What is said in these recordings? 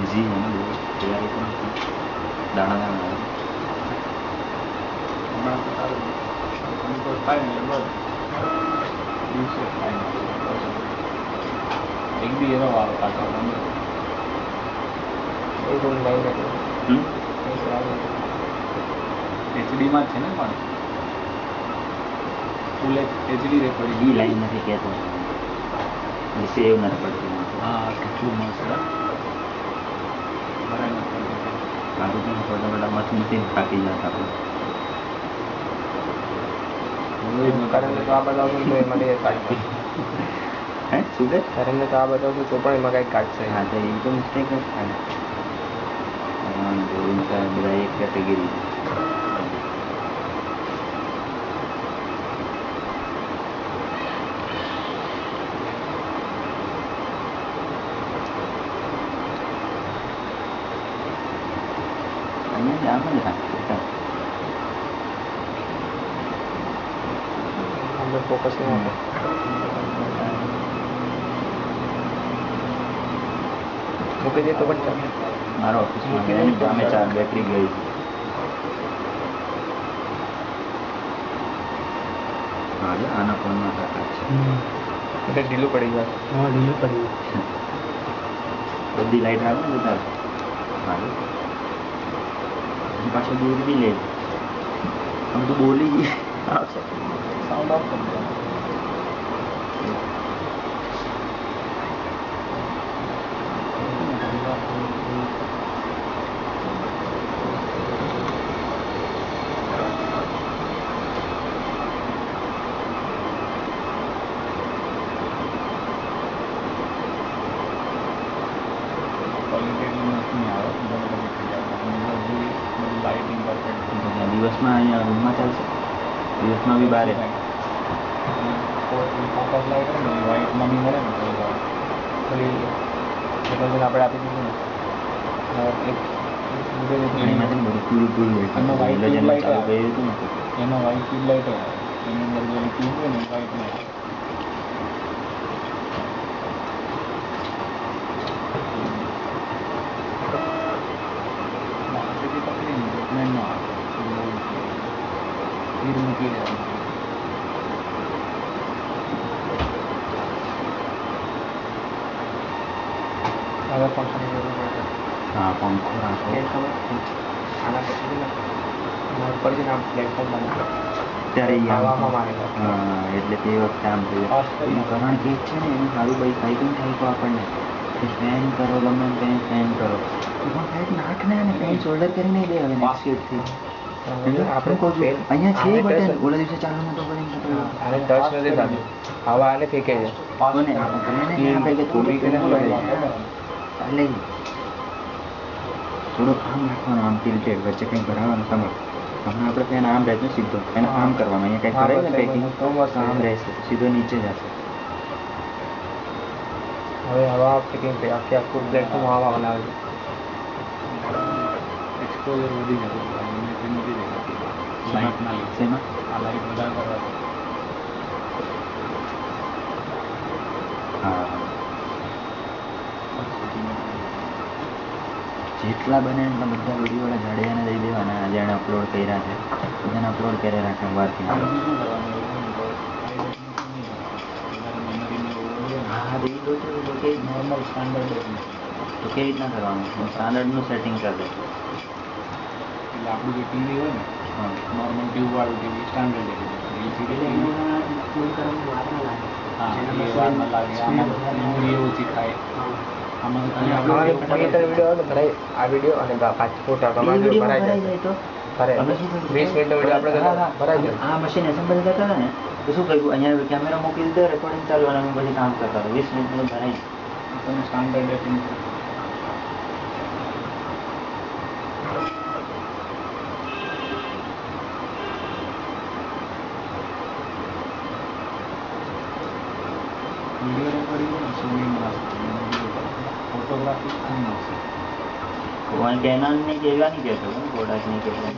જી તૈયારી પણ દાણા દાણા હમણાં તો સારું તો થાય ને બસ દિવસે થાય ને એક બી એનો વારો પાછો એ રૂમ લઈ લે એચડીમાં છે ને પણ ફૂલ એચડી રેકોર્ડિંગ એ લાઈન નથી કહેતો સેવ નથી પડતી હા કેટલું મસ્ત બરાબર મારું પણ થોડા બધા મત મૂકીને થાકી જતા આપણે કરણને તો આ બતાવશું તો એમાં કંઈક કાઢશે હે શું કે કરણને તો આ બતાવશું તો પણ એમાં કંઈક કાઢશે હા તો એ તો મિસ્ટેક જ થાય બધા એક કેટેગરી અહીંયા જ આમ જ રાખશે અંદર ફોકસ નહીં આપે મૂકી દે તો પણ ચાલે મારો ઓફિસમાં એની સામે ચાર બેટરી ગઈ હા જો આના ફોનમાં કાકા છે એટલે ઢીલું પડી જાય હા ઢીલું પડી ગયું બધી લાઈટ આવે ને તારે હા પાછો દૂર બી લે આમ તો બોલી ગઈ આવશે સાઉન્ડ ઓફ કરી દે દિવસમાં અહીંયા રૂમમાં ચાલશે દિવસમાં બી બારે ફોકસ લાઈટ હોય ને વ્હાઈટ મની મળે ને તો પેલી આપણે આપી દીધું ને એક એમાંથી બધું પૂરું પૂરું હોય એમાં white ચાલુ light આવે. કર્યું હતું ને એમાં વ્હાઈટ ટ્યુબ લાઈટ હોય એની અંદર જે ટ્યુબ હોય ને વ્હાઈટ લાઈટ મૂકી દેવાનું હવે ફંક્શન જરૂર પડે હા પંખો રાખો એ ખબર આના પછી ને ઉપર છે ને આમ પ્લેટફોર્મ બને ત્યારે ઈ આમ હવામાં મારેલા હા એટલે તે વખતે આમ થઈ ખાસ કરીને કારણ કે છે ને એનું સારું ભાઈ કંઈ પણ થાય તો આપણને કે ફેન કરો ગમે તેને ફેન કરો પણ કંઈક નાખ ને અને ફેન શોલ્ડર કરીને દે હવે નેક્સ્ટ સીટથી આપણે કહું છું અહીંયા છે બટન ઓલા દિવસે ચાલુ નતો કરીને આને ટચ નથી થતું હવા આને ફેંકે છે કોને તમને ને આપણે કે થોડી એને એટલે થોડું આમ રાખવાનું આમ ટિલ્ટેડ વચ્ચે કંઈ ભરાવાનું તમારે હમણાં આપણે ફેન આમ રહેશે સીધો એને આમ કરવાનું અહીંયા કંઈક ભરાય ને પેકિંગ તો મસ્ત આમ રહેશે સીધો નીચે જશે હવે હવા ફેંકીને આખી આખું પ્લેટફોર્મ હવા બનાવે છે એક્સપોઝર વધી જતું એમ નથી દેખાતી લાઇટના લીધે શેમાં આ લાઇટ વધારે કરવા હા જેટલા બને એટલા બધા વિડીયોવાળા જાડેજાને દઈ દેવાના જેણે અપલોડ કર્યા છે બધાને અપલોડ કરી રાખે વારથી શું કરવાનું હા એ તો કેવી નોર્મલ સ્ટાન્ડર્ડ તો કેવી રીતના કરવાનું સ્ટાન્ડર્ડનું સેટિંગ કરી દે એટલે આપણું જે ટીવી હોય ને હા નોર્મલ ટ્યુબવાળું ટીવી સ્ટાન્ડર્ડ એલસીડી હા એ વાર ન લાગે આમાં મેમરી ઓછી ખાય આમાં તો ખાલી અમારે આપણે 15 વિડીયો આવે ભરાય આ વિડીયો અને 5 ફોટા તમારે ભરાઈ જાય તો ભરાય 20 મિનિટનો વિડીયો આપણે ભરાઈ જાય આ મશીન એસેમ્બલ કરતા હતા ને તો શું કર્યું અહીંયા કેમેરા મૂકી દીધો રેકોર્ડિંગ ચાલુ અને અમે પછી કામ કરતા હતા 20 મિનિટનું ભરાઈ તમે સ્ટાન્ડર્ડ રેટિંગ વિડીયો રેકોર્ડિંગ સોનીમાં ફોટોગ્રાફી આની મળશે કોઈ કેનાલની કેવા નહીં કહેતો પ્રોડક્ટની કેવા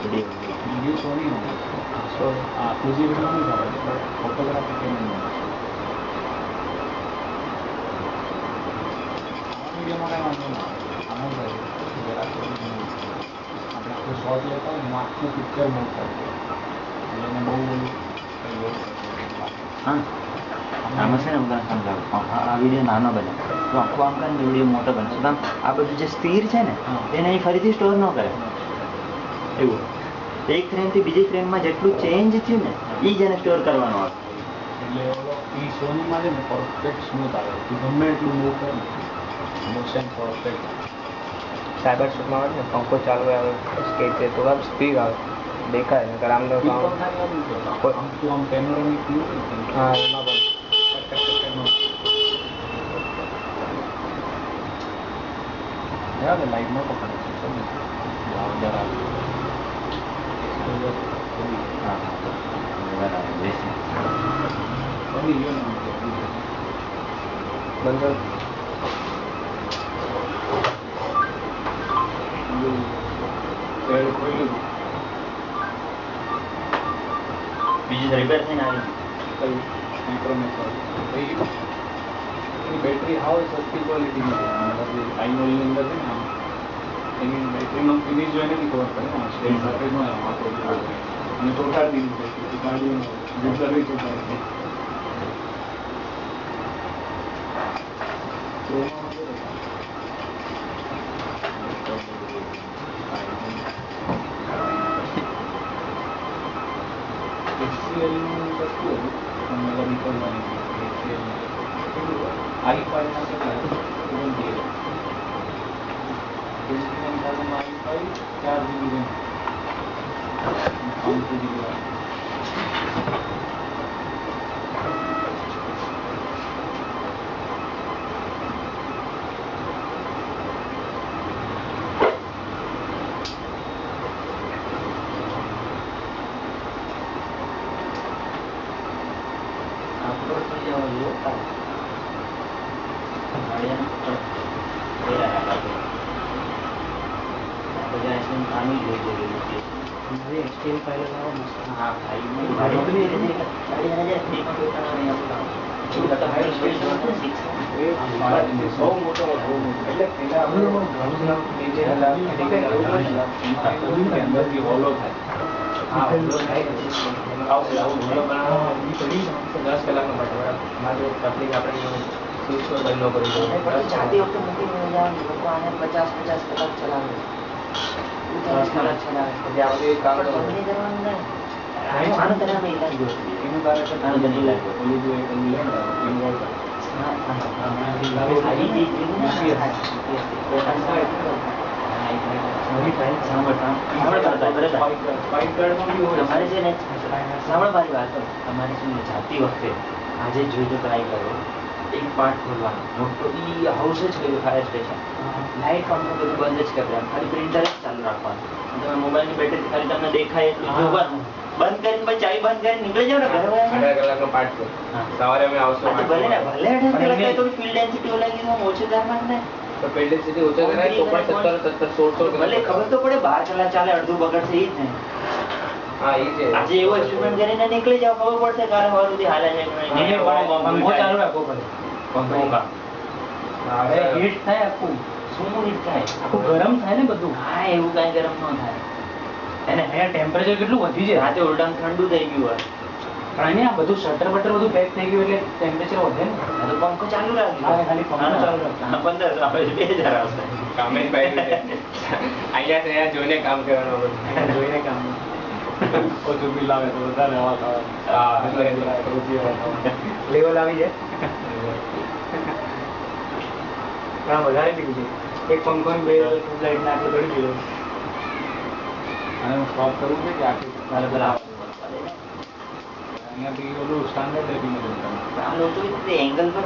વિડીયો વિડીયો સોની મળશે સોરી આ ફૂજી વિડીયો નહીં ખબર પણ ફોટોગ્રાફી કેમ મળશે વિડીયોમાં કાંઈ વાંધો ના આવે આમાં થાય જરાક આપણે આખું શોર્ટ લેતા હોય ને એમાં આખું પિક્ચર મૂવ કરી દે એટલે એને બહુ હા આમાં છે ને હું તને સમજાવું આ વિડીયો નાનો બને તો આખું આમ કરે ને વિડીયો મોટો બને શું કામ આ બધું જે સ્થિર છે ને એને અહીં ફરીથી સ્ટોર ન કરે એવું એક ફ્રેમથી બીજી ફ્રેમમાં જેટલું ચેન્જ થયું ને એ જ એને સ્ટોર કરવાનું આવે એટલે ઓલો એ સોનીમાં છે ને પરફેક્ટ સ્મૂથ આવે તું ગમે એટલું મૂવ કર મોશન પરફેક્ટ સાયબર શૂટમાં આવે ને પંખો ચાલુ આવે સ્કેચ છે થોડા સ્પીડ આવે દેખાય ને આમ તો આમ પેનોરામિક વ્યૂ હા એમાં પણ બરાબર લાઈટ નો પકડે છે અંદર આવે હા બરાબર બેસી બની ગયો ને બંધ બીજું રિપેર થઈને આવી બેટરી હાવ સસ્તી ક્વોલિટીની છે આઈનોલની અંદર છે ને એની બેટરીનો ફિનિશ જોઈને બી ખબર પડે ને સ્ટેજ સાથે ન આપો અને ચોટાડી દીધું છે ગાડીનું ગુડ સર્વિસ છે HCLનું સસ્તું હતું પણ મેં નીકળવાની i5 ના કેટલા 29,000 i5 4 GB RAM 500 GB મારી એક્સચેન્જ ફાઇલ લાવો મસ્ત હા બહુ મોટો એટલે પેલા અંદરથી હોલો થાય હા ઓલો થાય આવું બનાવવા 10 કલાકનો પડે બરાબર મારે તકલીફ આપણે સ્વિચ પર બંધ ન કરી દો જાતી વખતે મૂકીને જવાનું લોકો આને 50 કલાક ચલાવે 10 કલાક ચલાવે એટલે આપણે એક કામ પણ બંધ નહીં કરવાનું ને આનો તને ઇલાજ એનું કારણ છે આનું બની લાગે. ઓલું જો એક ઓલું લે ને ઇન્વર્ટર તમારે છે ને સાંભળ મારી વાત તમારે છે ને જાતી વખતે આજે જોઈતો ટ્રાય કરો એક પાર્ટ ખોલવાનો મોટો ઈ હાઉસ જ કર્યું ફાયર સ્ટેશન લાઇટ પંખો બધું બંધ જ કરી દેવાનું ખાલી પ્રિન્ટર જ ચાલુ રાખવાનું તમે મોબાઈલની બેટરી ખાલી તમને દેખાય એટલું જોવાનું બંધ કરીને પછી ચાવી બંધ કરીને નીકળી જાવ ને ઘરે 18 કલાકનો પાર્ટ છે સવારે અમે આવશું તો ભલે ને ભલે 18 કલાક તો ફિલ્ડ ડેન્સિટી ઓલાગીમાં ઓછું તાપમાન ને તો પેલ્ડેડ સિટી ઓછો કરાય તો પણ 17 16 ભલે ખબર તો પડે 12 કલાક ચાલે અડધું બગડશે ઈ જ ને હા એ છે આજે એવો એક્સપેરિમેન્ટ કરીને નીકળી જાવ ખબર પડશે કાલે સવાર સુધી હાલે છે કે નહીં. પંખો ચાલુ રાખવો પડે પંખો કા હવે હીટ થાય આખું શું હીટ થાય આખું ગરમ થાય ને બધું હા એવું કાંઈ ગરમ ન થાય એને અહીંયા ટેમ્પરેચર કેટલું વધી જાય રાતે ઉલટાનું ઠંડુ થઈ ગયું હોય પણ અહીંયા બધું શટર બટર બધું પેક થઈ ગયું એટલે ટેમ્પરેચર વધે ને આ તો પંખો ચાલુ રાખજો હા, ખાલી પંખો ચાલુ રાખજો. હા, 1500 આવે છે 2000 આવશે કામે જ અહીંયા જોઈને કામ કરવાનું બધું જોઈને કામ ઓછું બિલ આવે તો વધારે હવા ખાવા હા ઓછી હવા ખાવા લેવલ આવી જાય પણ વધારે પીવું છે એક પંખો ને 2 ટ્યુબલાઇટ નાખી પડી ગયો અને હું સ્ટોપ કરવું છે કે આખી બરાબર અહીંયાથી ઓલું સ્ટાન્ડર્ડ રેટિંગ આ લોકો એંગલ પર